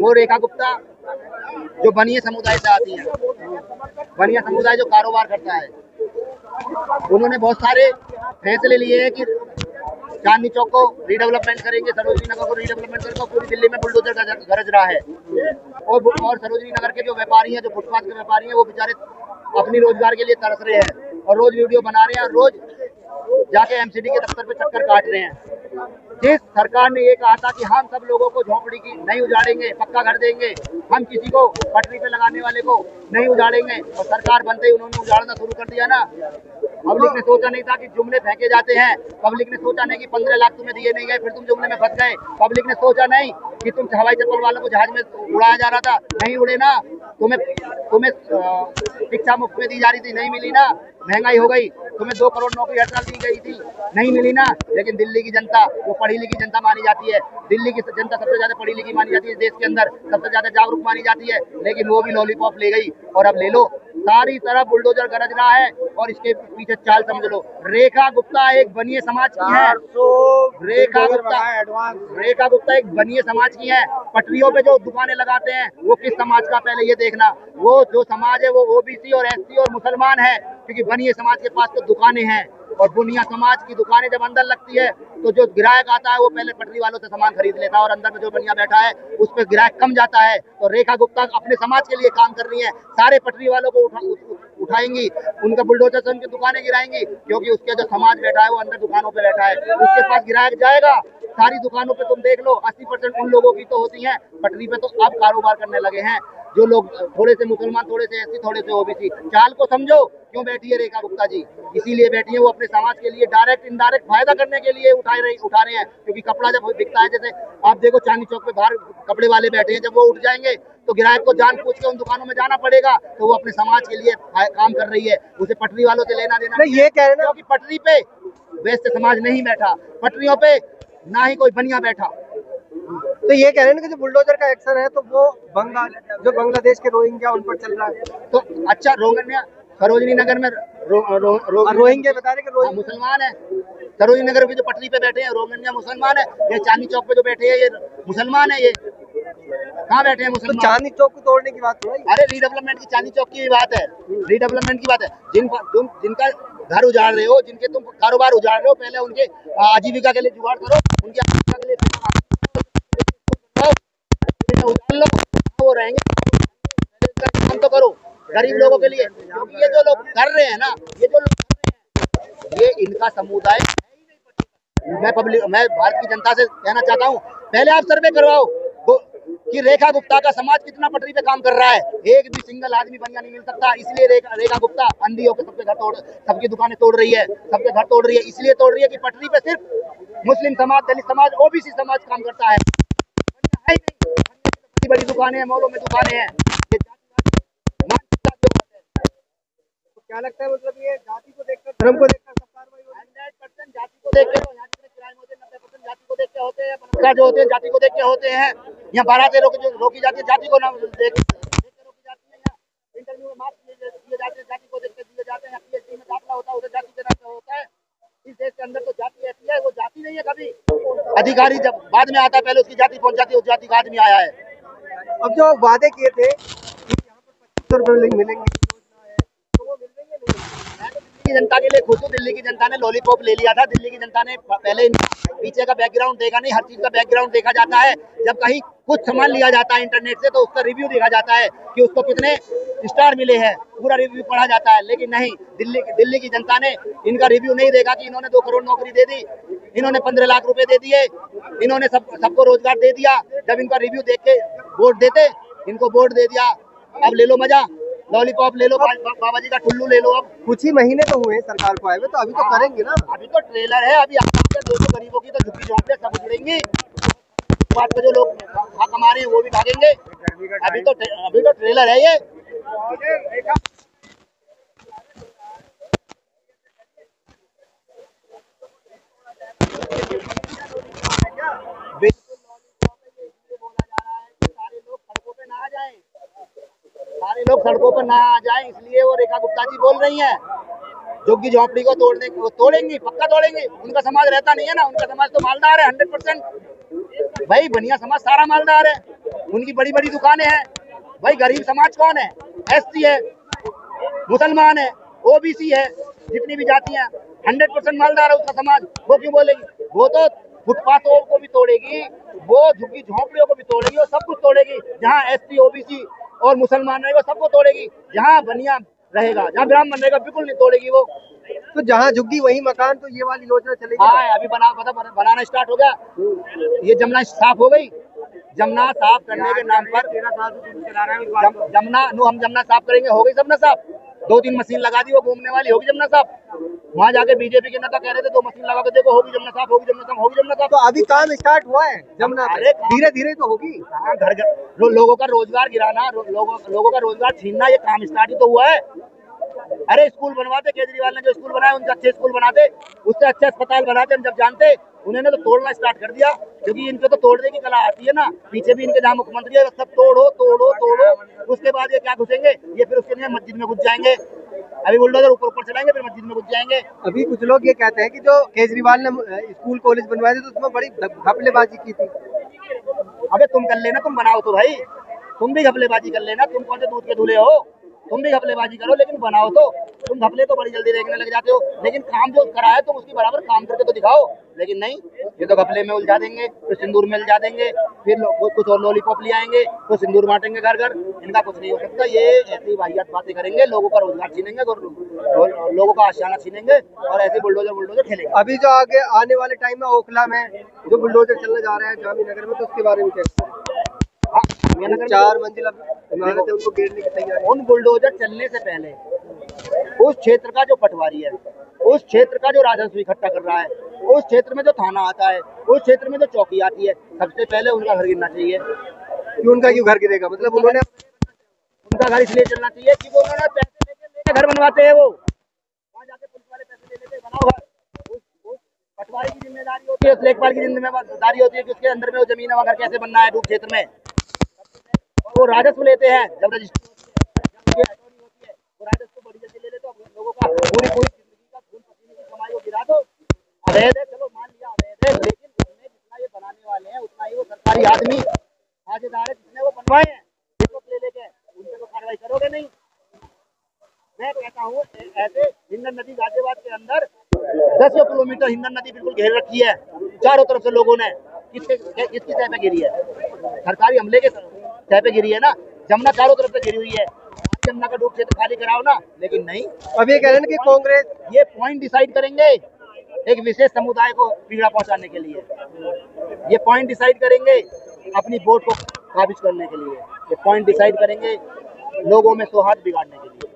वो रेखा गुप्ता जो बनिया समुदाय से आती है, बनिया समुदाय जो कारोबार करता है, उन्होंने बहुत सारे फैसले लिए हैं कि चांदनी चौक को रीडेवलपमेंट करेंगे, सरोजनी नगर को रीडेवलपमेंट करेंगे। पूरी दिल्ली में बुलडोजर गरज रहा है और सरोजनी नगर के जो व्यापारी हैं, जो फुटपाथ के व्यापारी हैं, वो बेचारे अपनी रोजगार के लिए तरस रहे हैं और रोज वीडियो बना रहे हैं, रोज जाके एमसीडी के दफ्तर पे चक्कर काट रहे हैं। जिस सरकार ने ये कहा था कि हम सब लोगों को झोंपड़ी की नहीं उजाड़ेंगे, पक्का घर देंगे, हम किसी को पटरी पे लगाने वाले को नहीं उजाड़ेंगे, और सरकार बनते ही उन्होंने उजाड़ना शुरू कर दिया ना। पब्लिक ने सोचा नहीं था कि जुमले फेंके जाते हैं, पब्लिक ने सोचा नहीं कि 15 लाख तुम्हें दिए नहीं गए, फिर तुम जुमले में फंस गए। पब्लिक ने सोचा नहीं कि तुम हवाई चप्पल वालों को जहाज में उड़ाया जा रहा था, नहीं उड़े ना। तुम्हें शिक्षा मुफ्त में दी जा रही थी, नहीं मिली ना। महंगाई हो गई, तुम्हें 2 करोड़ नौकरी हड़ताल दी गई थी, नहीं मिली ना। लेकिन दिल्ली की जनता, वो पढ़ी लिखी जनता मानी जाती है, दिल्ली की जनता सबसे ज्यादा पढ़ी लिखी मानी जाती है, देश के अंदर सबसे ज्यादा जागरूक मानी जाती है, लेकिन वो भी लॉलीपॉप ले गई। और अब ले लो, सारी तरफ बुलडोजर गरज रहा है और इसके पीछे चाल समझ लो। रेखा गुप्ता एक बनिए समाज की है, रेखा गुप्ता एक बनिए समाज की है। पटरियों पे जो दुकानें लगाते हैं वो किस समाज का, पहले ये देखना। वो जो समाज है वो ओबीसी और एससी और मुसलमान है, क्योंकि बनिए समाज के पास तो दुकानें हैं, और बुनिया समाज की दुकानें जब अंदर लगती है तो जो ग्राहक आता है वो पहले पटरी वालों से सामान खरीद लेता है, और अंदर में जो बनिया बैठा है उस पर ग्राहक कम जाता है। तो रेखा गुप्ता अपने समाज के लिए काम कर रही है, सारे पटरी वालों को उठाएंगी, उनका बुलडोजर से उनकी दुकानें गिराएंगी, क्योंकि उसके जो समाज बैठा है वो अंदर दुकानों पे बैठा है, उसके पास ग्राहक जाएगा। सारी दुकानों पे तुम देख लो 80% उन लोगों की तो होती है, पटरी पे तो अब कारोबार करने लगे हैं जो लोग थोड़े से मुसलमान, थोड़े से एससी, थोड़े से ओबीसी। चाल को समझो क्यों बैठी है रेखा गुप्ता जी, इसीलिए बैठी है। वो अपने समाज के लिए डायरेक्ट इनडायरेक्ट फायदा करने के लिए उठा रहे हैं, क्योंकि कपड़ा जब बिकता है, जैसे आप देखो चांदनी चौक पे बाहर कपड़े वाले बैठे हैं, जब वो उठ जाएंगे तो ग्राहक को जान पूछ के उन दुकानों में जाना पड़ेगा, तो वो अपने समाज के लिए काम कर रही है, उसे पटरी वालों से लेना देना नहीं। ये कह रहे हैं क्योंकि पटरी पे वैश्य समाज नहीं बैठा, पटरियों पे ना ही कोई बनिया बैठा। तो ये कह रहे हैं कि जो बुलडोजर का एक्शन है तो वो जो बांग्लादेश के रोहिंग्या उन पर चल रहा है। तो अच्छा, रोहिंग्या सरोजनी नगर में रोहिंग्या बता रहे कि मुसलमान है, सरोजनी नगर की जो पटरी पे बैठे हैं रोहिंग्या मुसलमान है, ये चांदनी चौक पे जो बैठे हैं ये मुसलमान है। ये कहाँ बैठे हैं मुसलमान? तो चांदनी चौक को तोड़ने की बात है। अरे रीडेवलपमेंट की चांदनी चौक की बात है, रीडेवलपमेंट की बात है। जिनका घर उजाड़ रहे हो, जिनके तुम कारोबार उजाड़ रहे हो, पहले उनके आजीविका के लिए जुगाड़ करो, उनकी आजीविका के लिए उजाड़ लो, वो रहेंगे, काम तो करो गरीब लोगों के लिए। क्योंकि ये जो लोग कर रहे हैं ना, ये जो लोग कर रहे हैं, ये इनका समुदाय। मैं भारत की जनता से कहना चाहता हूँ, पहले आप सर्वे करवाओ कि रेखा गुप्ता का समाज कितना पटरी पे काम कर रहा है। एक भी सिंगल आदमी बनिया नहीं मिल सकता, इसलिए रेखा गुप्ता अंधी होकर सबके घर सबकी दुकानें तोड़ रही है, सबके घर तोड़ रही है। इसलिए तोड़ रही है कि पटरी पे सिर्फ मुस्लिम समाज, दलित समाज, ओबीसी समाज काम करता है। बड़ी बड़ी दुकानें हैं, मॉलों में दुकानें हैं। तो क्या लगता है, मतलब ये जाति को देखकर, धर्म को देखकर सब कार्रवाई हो रही है? 100% जाति को देख के, यहाँ जितने क्राइम होते हैं 90% जाति को देख के होते हैं, बलात्कार जो होते हैं जाति को देख के होते हैं। यहाँ बारातें रोकी जाती है, जाति को नाम देख के रोकी जाती है। यहाँ इंटरव्यू में मार्क्स दिए जाते हैं, जाति को देख के दिए जाते हैं। पीएचडी में दाखिला होता है, उसे जाति के नाम पे होता है। इस देश के अंदर तो जाति ऐसी है, वो जाति नहीं है। कभी अधिकारी जब बाद में आता है, पहले उसकी जाति पहुंच जाती है, उस जाति का आदमी आया है। अब जो वादे किए थे यहाँ पर 25 रुपए मिलेंगे, तो वो मिल रही है नहीं? दिल्ली की जनता के लिए खुश हूँ। दिल्ली की जनता ने लॉलीपॉप ले लिया था। दिल्ली की जनता ने पहले पीछे का बैकग्राउंड देखा नहीं, हर चीज का बैकग्राउंड देखा जाता है। जब कहीं कुछ सामान लिया जाता है इंटरनेट से, तो उसका रिव्यू देखा जाता है कि उसको कितने स्टार मिले हैं, पूरा रिव्यू पढ़ा जाता है। लेकिन नहीं, दिल्ली की जनता ने इनका रिव्यू नहीं देखा कि इन्होंने 2 करोड़ नौकरी दे दी, इन्होंने 15 लाख रुपए दे दिए, इन्होंने सबको रोजगार दे दिया। जब इनका रिव्यू देख के वोट देते, इनको वोट दे दिया, अब ले लो मजा, लॉलीपॉप ले लो, बाबा जी का ठुल्लू ले लो। अब कुछ ही महीने तो हुए सरकार को आए हुए, तो अभी तो करेंगे ना। अभी तो ट्रेलर है, अभी 200 गरीबों की तो झुग्गी झोंपड़े सब उजड़ेंगी। बात पे जो लोग कमा रहे हैं वो भी भागेंगे। अभी तो ट्रेलर है ये। सारे लोग सड़कों पर ना आ जाएं, इसलिए वो रेखा गुप्ता जी बोल रही हैं झुग्गी झोंपड़ी को तोड़ेंगी, पक्का तोड़ेंगी। उनका समाज रहता नहीं है ना, उनका समाज तो मालदार है 100%। भाई बनिया समाज सारा मालदार है। उनकी बड़ी बड़ी दुकानें हैं। भाई गरीब समाज कौन है? एससी है, मुसलमान है, ओबीसी है, जितनी भी जातियां 100% मालदार है उसका समाज। वो क्यों बोलेगी? वो तो फुटपाथों को भी तोड़ेगी, वो झुग्गी झोंपड़ियों को भी तोड़ेगी और सब कुछ तोड़ेगी। जहाँ एससी ओबीसी और मुसलमान रहेगा सबको तोड़ेगी। जहाँ बनिया रहेगा, जहाँ ब्राह्मण रहेगा बिल्कुल नहीं तोड़ेगी वो। तो जहाँ झुग्गी वही मकान, तो ये वाली योजना चलेगी? हाँ, अभी बनाना स्टार्ट हो गया। ये जमुना साफ हो गई। जमुना साफ करने के नाम पर हम जमुना साफ करेंगे, हो गई जमुना साफ। 2-3 मशीन लगा दी, वो घूमने वाली होगी जमुना साफ। वहाँ जाके बीजेपी के नेता कह रहे थे 2 मशीन लगा के देखो, होगी जमुना साफ, होगी जमुना साफ, होगी जमुना साफ। तो अभी काम स्टार्ट हुआ है जमुना पे, धीरे धीरे तो होगी। हाँ, घर लोगों का रोजगार गिराना, लोगों का रोजगार छीनना, ये काम स्टार्ट ही तो हुआ है। अरे स्कूल बनवाते, केजरीवाल ने जो स्कूल बनाए उनसे अच्छे स्कूल बनाते, उससे अच्छे अस्पताल बनाते हम जब जानते। उन्होंने तो तोड़ना स्टार्ट कर दिया, क्योंकि इनको तो तोड़ने की कला आती है ना। पीछे भी इनके जहाँ मुख्यमंत्री है सब तोड़ो तोड़ो तोड़ो, उसके बाद ये क्या घुसेंगे? ये फिर उसके लिए मस्जिद में घुस जाएंगे। अभी बुलडोजर ऊपर चलाएंगे, फिर मस्जिद में घुस जाएंगे। अभी कुछ लोग ये कहते हैं कि जो केजरीवाल ने स्कूल कॉलेज बनवाए थे तो उसमें बड़ी घपलेबाजी की थी। अबे तुम कर लेना, तुम बनाओ तो भाई, तुम भी घपलेबाजी कर लेना। तुम कौन से दूध के दूल्हे हो? तुम भी घपलेबाजी करो, लेकिन बनाओ तो। तुम घपले तो बड़ी जल्दी देखने लग जाते हो, लेकिन काम जो करा है तुम उसकी बराबर काम करके तो दिखाओ। लेकिन नहीं, ये तो घपले में उलझा देंगे, फिर सिंदूर में उलझा देंगे, फिर कुछ और लॉलीपॉप ले आएंगे, तो सिंदूर बांटेंगे घर घर। इनका कुछ नहीं हो सकता। ये ऐसी वाहियात बातें करेंगे, लोगों का रोजगार छीनेंगे, लोगों का आशियाना छीनेंगे और ऐसे बुलडोजर खेलेंगे। अभी जो आगे आने वाले टाइम में ओखला में जो बुलडोजर चलने जा रहा है जामीनगर में, तो उसके बारे में क्या? 4 मंजिला इमारत है, उनको गिरने की तैयारी। उन बुलडोजर चलने से पहले उस क्षेत्र का जो पटवारी है, उस क्षेत्र का जो राजस्व इकट्ठा कर रहा है, उस क्षेत्र में जो थाना आता है, उस क्षेत्र में जो चौकी आती है, सबसे पहले उनका घर गिरना चाहिए। उनका क्यों घर गिरेगा? मतलब उन्होंने उनका घर इसलिए चलना चाहिए कि वो उन्होंने पैसे लेके घर बनवाते हैं। वो वहाँ जाके पुलिस वाले पैसे ले लेते बनाओ घर। उस पटवारी की जिम्मेदारी होती है, उस लेखपाल की जिम्मेदारी होती है कि उसके अंदर में वो जमीन है, वहाँ घर कैसे बनना है डूब क्षेत्र में। वो राजस्व लेते हैं, जब रजिस्ट्री होती है वो राजस्व बड़ी जल्दी ले लेते। लोगों का पूरी जिंदगी का खून पसीने की कमाई को गिरा दो। अवैध है, चलो मान लिया अवैध है, लेकिन उसमें जितना ये बनाने वाले हैं उतना ही वो सरकारी आदमी साझेदार है जिसने वो बनवाए हैं। ले लेके उनसे तो कार्रवाई करोगे नहीं। मैं कहता हूँ ऐसे हिंडन नदी गाजियाबाद के अंदर 10 किलोमीटर हिंडन नदी बिल्कुल घेर रखी है चारों तरफ से। लोगों ने किसकी तय पे गिरी है? सरकारी हमले के तय पे गिरी है ना। जमुना चारों तरफ से घिरी हुई है, जमुना का डूब क्षेत्र खाली कराओ ना। लेकिन नहीं, अब ये कह रहे हैं कि कांग्रेस ये पॉइंट डिसाइड करेंगे एक विशेष समुदाय को पीड़ा पहुंचाने के लिए। ये पॉइंट डिसाइड करेंगे अपनी वोट को काबिज करने के लिए। ये पॉइंट डिसाइड करेंगे लोगों में सौहार्द बिगाड़ने के लिए।